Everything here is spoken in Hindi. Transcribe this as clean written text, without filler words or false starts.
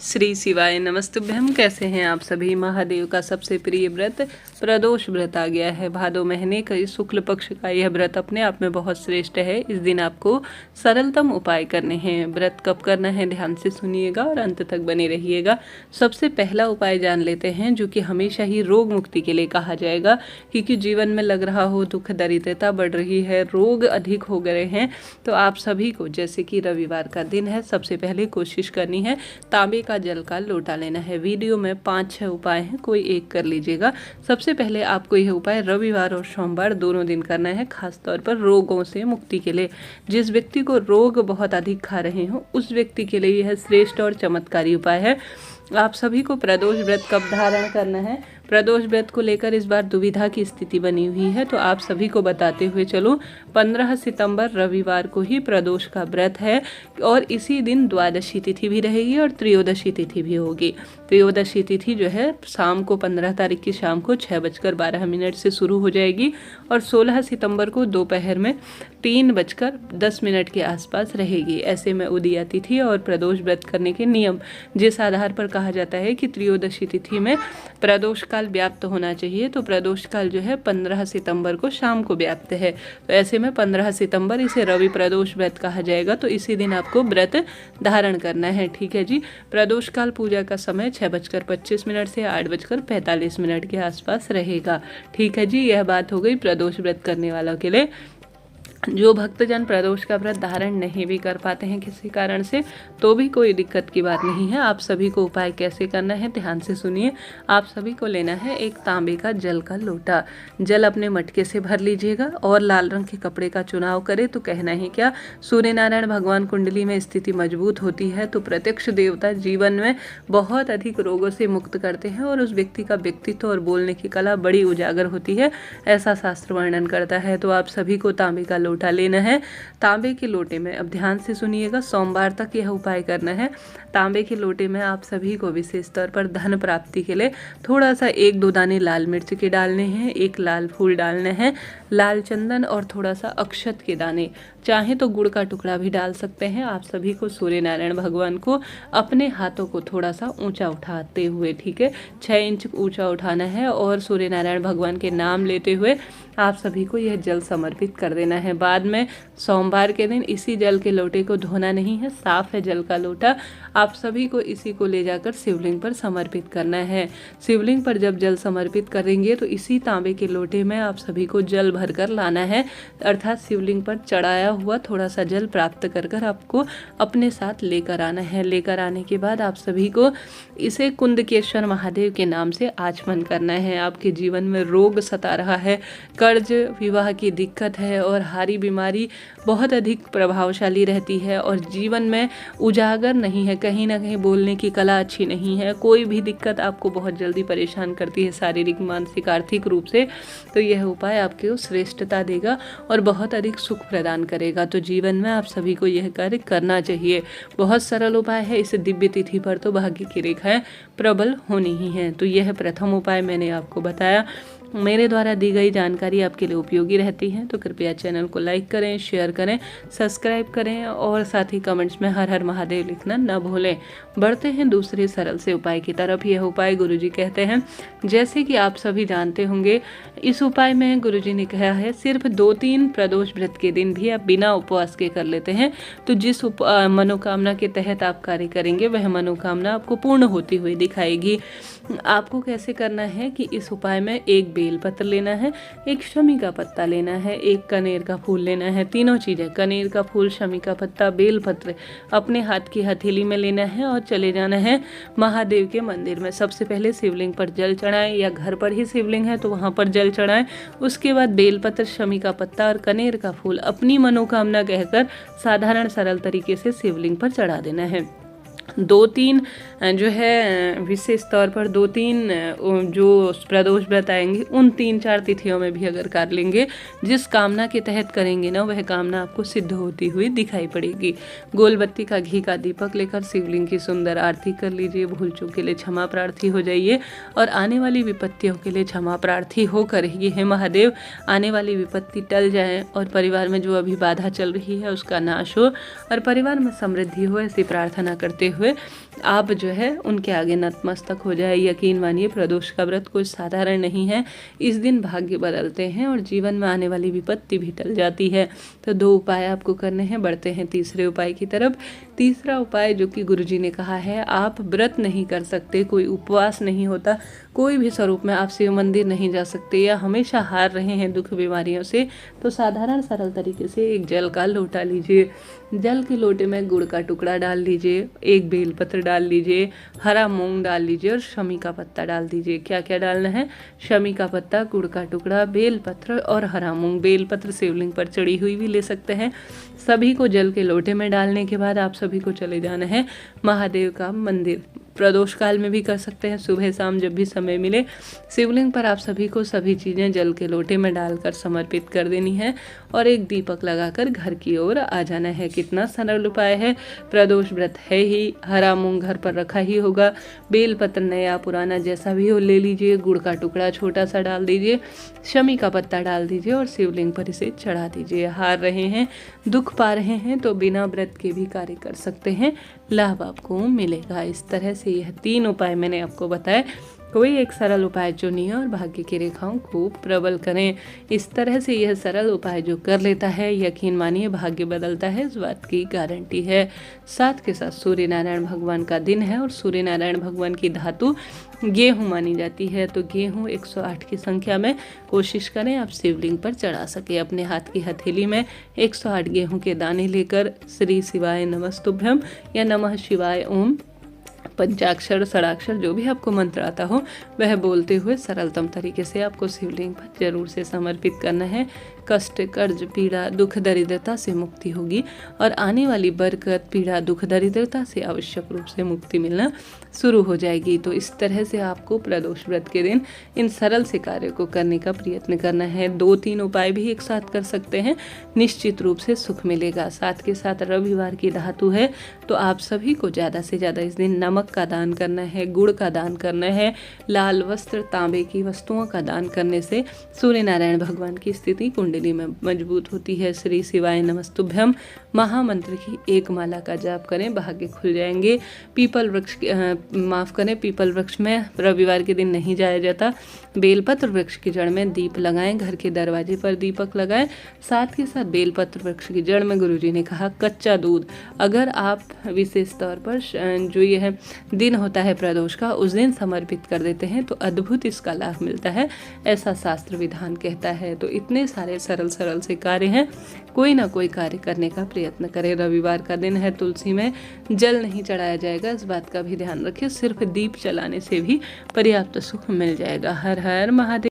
श्री शिवाय नमस्तुभ्यम। कैसे हैं आप सभी। महादेव का सबसे प्रिय व्रत प्रदोष व्रत आ गया है। भादो महीने का शुक्ल पक्ष का यह व्रत अपने आप में बहुत श्रेष्ठ है। इस दिन आपको सरलतम उपाय करने हैं। व्रत कब करना है ध्यान से सुनिएगा और अंत तक बने रहिएगा। सबसे पहला उपाय जान लेते हैं, जो कि हमेशा ही रोग मुक्ति के लिए कहा जाएगा, क्योंकि जीवन में लग रहा हो दुख दरिद्रता बढ़ रही है, रोग अधिक हो गए हैं, तो आप सभी को, जैसे कि रविवार का दिन है, सबसे पहले कोशिश करनी है तांबे का जल का लोटा लेना है। वीडियो में 5-6 उपाय हैं, कोई एक कर लीजिएगा। सबसे पहले आपको यह उपाय रविवार और सोमवार दोनों दिन करना है, खास तौर पर रोगों से मुक्ति के लिए। जिस व्यक्ति को रोग बहुत अधिक खा रहे हो उस व्यक्ति के लिए यह श्रेष्ठ और चमत्कारी उपाय है। आप सभी को प्रदोष व्रत कब धारण करना है, प्रदोष व्रत को लेकर इस बार दुविधा की स्थिति बनी हुई है, तो आप सभी को बताते हुए चलो। 15 सितंबर रविवार को ही प्रदोष का व्रत है और इसी दिन द्वादशी तिथि भी रहेगी और त्रयोदशी तिथि भी होगी। त्रयोदशी तिथि जो है शाम को 15 तारीख की शाम को 6:12 से शुरू हो जाएगी और 16 सितंबर को दोपहर में 3:10 के आसपास रहेगी। ऐसे में उदया तिथि और प्रदोष व्रत करने के नियम, जिस आधार पर कहा जाता है कि त्रयोदशी तिथि में प्रदोष काल व्याप्त होना चाहिए, तो प्रदोष काल जो है 15 सितंबर को शाम को व्याप्त है। तो ऐसे में 15 सितंबर इसे रवि प्रदोष व्रत कहा जाएगा, तो इसी दिन आपको व्रत धारण करना है। ठीक है जी। प्रदोष काल पूजा का समय 6:25 से 8:45 के आसपास रहेगा। ठीक है जी। यह बात हो गई प्रदोष व्रत करने वालों के लिए। जो भक्तजन प्रदोष का व्रत धारण नहीं भी कर पाते हैं किसी कारण से, तो भी कोई दिक्कत की बात नहीं है। आप सभी को उपाय कैसे करना है ध्यान से सुनिए। आप सभी को लेना है एक तांबे का जल का लोटा। जल अपने मटके से भर लीजिएगा और लाल रंग के कपड़े का चुनाव करें तो कहना ही क्या, सूर्य नारायण भगवान कुंडली में स्थिति मजबूत होती है तो प्रत्यक्ष देवता जीवन में बहुत अधिक रोगों से मुक्त करते हैं और उस व्यक्ति का व्यक्तित्व और बोलने की कला बड़ी उजागर होती है, ऐसा शास्त्र वर्णन करता है। तो आप सभी को तांबे का लोटा लेना है। तांबे के लोटे में, अब ध्यान से सुनिएगा, सोमवार तक यह उपाय करना है। तांबे के लोटे में आप सभी को विशेष तौर पर धन प्राप्ति के लिए थोड़ा सा 1-2 दाने लाल मिर्च के डालने हैं, एक लाल फूल डालने हैं, लाल चंदन और थोड़ा सा अक्षत के दाने, चाहे तो गुड़ का टुकड़ा भी डाल सकते हैं। आप सभी को सूर्य नारायण भगवान को अपने हाथों को थोड़ा सा ऊंचा उठाते हुए, ठीक है, 6 इंच ऊंचा उठाना है और सूर्य नारायण भगवान के नाम लेते हुए आप सभी को यह जल समर्पित कर देना है। बाद में सोमवार के दिन इसी जल के लोटे को धोना नहीं है, साफ है जल का लोटा। आप सभी को इसी को ले जाकर शिवलिंग पर समर्पित करना है। शिवलिंग पर जब जल समर्पित करेंगे तो इसी तांबे के लोटे में आप सभी को जल भरकर लाना है, अर्थात शिवलिंग पर चढ़ाया हुआ थोड़ा सा जल प्राप्त कर आपको अपने साथ लेकर आना है। लेकर आने के बाद आप सभी को इसे कुंदकेश्वर महादेव के नाम से आचमन करना है। आपके जीवन में रोग सता रहा है, कर्ज, विवाह की दिक्कत है और हारी बीमारी बहुत अधिक प्रभावशाली रहती है और जीवन में उजागर नहीं है, कहीं ना कहीं बोलने की कला अच्छी नहीं है, कोई भी दिक्कत आपको बहुत जल्दी परेशान करती है शारीरिक, मानसिक, आर्थिक रूप से, तो यह उपाय आपको श्रेष्ठता देगा और बहुत अधिक सुख प्रदान करेगा। तो जीवन में आप सभी को यह कार्य करना चाहिए। बहुत सरल उपाय है। इस दिव्य तिथि पर तो भाग्य की रेखाएं प्रबल होनी ही हैं। तो यह प्रथम उपाय मैंने आपको बताया। मेरे द्वारा दी गई जानकारी आपके लिए उपयोगी रहती है तो कृपया चैनल को लाइक करें, शेयर करें, सब्सक्राइब करें और साथ ही कमेंट्स में हर हर महादेव लिखना न भूलें। बढ़ते हैं दूसरे सरल से उपाय की तरफ। यह उपाय गुरुजी कहते हैं, जैसे कि आप सभी जानते होंगे, इस उपाय में गुरुजी ने कहा है सिर्फ 2-3 प्रदोष व्रत के दिन भी आप बिना उपवास के कर लेते हैं तो जिस मनोकामना के तहत आप कार्य करेंगे वह मनोकामना आपको पूर्ण होती हुई दिखाएगी। आपको कैसे करना है कि इस उपाय में एक बेलपत्र लेना है, एक शमी का पत्ता लेना है, एक कनेर का फूल लेना है। तीनों चीज़ें, कनेर का फूल, शमी का पत्ता, बेलपत्र, अपने हाथ की हथेली में लेना है और चले जाना है महादेव के मंदिर में। सबसे पहले शिवलिंग पर जल चढ़ाएं, या घर पर ही शिवलिंग है तो वहाँ पर जल चढ़ाएं। उसके बाद बेलपत्र, शमी का पत्ता और कनेर का फूल अपनी मनोकामना कहकर साधारण सरल तरीके से शिवलिंग पर चढ़ा देना है। 2-3 जो है विशेष तौर पर 2-3 जो प्रदोष व्रत आएंगे उन 3-4 तिथियों में भी अगर कर लेंगे, जिस कामना के तहत करेंगे ना, वह कामना आपको सिद्ध होती हुई दिखाई पड़ेगी। गोलबत्ती का घी का दीपक लेकर शिवलिंग की सुंदर आरती कर लीजिए। भूल चूक के लिए क्षमा प्रार्थी हो जाइए और आने वाली विपत्तियों के लिए क्षमा प्रार्थी होकर ये है महादेव आने वाली विपत्ति टल जाए और परिवार में जो अभी बाधा चल रही है उसका नाश हो और परिवार में समृद्धि हो, ऐसी प्रार्थना करते हुए हुए आप जो है उनके आगे नतमस्तक हो जाए। यकीन मानिए प्रदोष का व्रत कोई साधारण नहीं है। इस दिन भाग्य बदलते हैं और जीवन में आने वाली विपत्ति भी टल जाती है। तो 2 उपाय आपको करने हैं। बढ़ते हैं तीसरे उपाय की तरफ। तीसरा उपाय जो कि गुरुजी ने कहा है, आप व्रत नहीं कर सकते, कोई उपवास नहीं होता, कोई भी स्वरूप में आप शिव मंदिर नहीं जा सकते या हमेशा हार रहे हैं दुख बीमारियों से, तो साधारण सरल तरीके से एक जल का लोटा लीजिए। जल के लोटे में गुड़ का टुकड़ा डाल लीजिए, एक बेलपत्र डाल लीजिए, हरा मूंग डाल लीजिए और शमी का पत्ता डाल दीजिए। क्या क्या डालना है? शमी का पत्ता, गुड़ का टुकड़ा, बेलपत्र और हरा मूंग। बेलपत्र शिवलिंग पर चढ़ी हुई भी ले सकते हैं। सभी को जल के लोटे में डालने के बाद आप सभी को चले जाना है महादेव का मंदिर। प्रदोष काल में भी कर सकते हैं, सुबह शाम जब भी समय मिले। शिवलिंग पर आप सभी को सभी चीज़ें जल के लोटे में डालकर समर्पित कर देनी है और एक दीपक लगाकर घर की ओर आ जाना है। कितना सरल उपाय है। प्रदोष व्रत है ही, हरा मूंग घर पर रखा ही होगा, बेलपत्र नया पुराना जैसा भी हो ले लीजिए, गुड़ का टुकड़ा छोटा सा डाल दीजिए, शमी का पत्ता डाल दीजिए और शिवलिंग पर इसे चढ़ा दीजिए। हार रहे हैं, दुख पा रहे हैं तो बिना व्रत के भी कार्य कर सकते हैं, लाभ आपको मिलेगा। इस तरह से यह 3 उपाय मैंने आपको बताए। कोई एक सरल उपाय चुनिए और भाग्य की रेखाओं को प्रबल करें। इस तरह से यह सरल उपाय जो कर लेता है, यकीन मानिए भाग्य बदलता है, इस बात की गारंटी है। साथ के साथ सूर्य नारायण भगवान का दिन है और सूर्य नारायण भगवान की धातु गेहूँ मानी जाती है, तो गेहूँ 108 की संख्या में कोशिश करें आप शिवलिंग पर चढ़ा सके। अपने हाथ की हथेली में 108 गेहूँ के दाने लेकर श्री शिवाय नमस्तुभ्यम या नमः शिवाय ओम पंचाक्षर षडाक्षर जो भी आपको मंत्र आता हो वह बोलते हुए सरलतम तरीके से आपको शिवलिंग पर जरूर से समर्पित करना है। कष्ट, कर्ज, पीड़ा, दुख, दरिद्रता से मुक्ति होगी और आने वाली बरकत, पीड़ा, दुख, दरिद्रता से आवश्यक रूप से मुक्ति मिलना शुरू हो जाएगी। तो इस तरह से आपको प्रदोष व्रत के दिन इन सरल से कार्यों को करने का प्रयत्न करना है। 2-3 उपाय भी एक साथ कर सकते हैं, निश्चित रूप से सुख मिलेगा। साथ के साथ रविवार की धातु है, तो आप सभी को ज़्यादा से ज़्यादा इस दिन नमक का दान करना है, गुड़ का दान करना है। लाल वस्त्र, तांबे की वस्तुओं का दान करने से सूर्य नारायण भगवान की स्थिति कुंडली में मजबूत होती है। श्री शिवाय नमस्तुभ्यम महामंत्र की 1 माला का जाप करें, भाग्य खुल जाएंगे। पीपल वृक्ष पीपल वृक्ष में रविवार के दिन नहीं जाया जाता। बेलपत्र वृक्ष की जड़ में दीप लगाएं, घर के दरवाजे पर दीपक लगाएं। साथ ही साथ बेलपत्र वृक्ष की जड़ में गुरुजी ने कहा कच्चा दूध, अगर आप विशेष तौर पर जो यह दिन होता है प्रदोष का, उस दिन समर्पित कर देते हैं तो अद्भुत इसका लाभ मिलता है, ऐसा शास्त्र विधान कहता है। तो इतने सारे सरल से कार्य हैं, कोई ना कोई कार्य करने का प्रयत्न करें। रविवार का दिन है, तुलसी में जल नहीं चढ़ाया जाएगा, इस बात का भी ध्यान रखिए। सिर्फ दीप जलाने से भी पर्याप्त सुख मिल जाएगा। हर हर महादेव।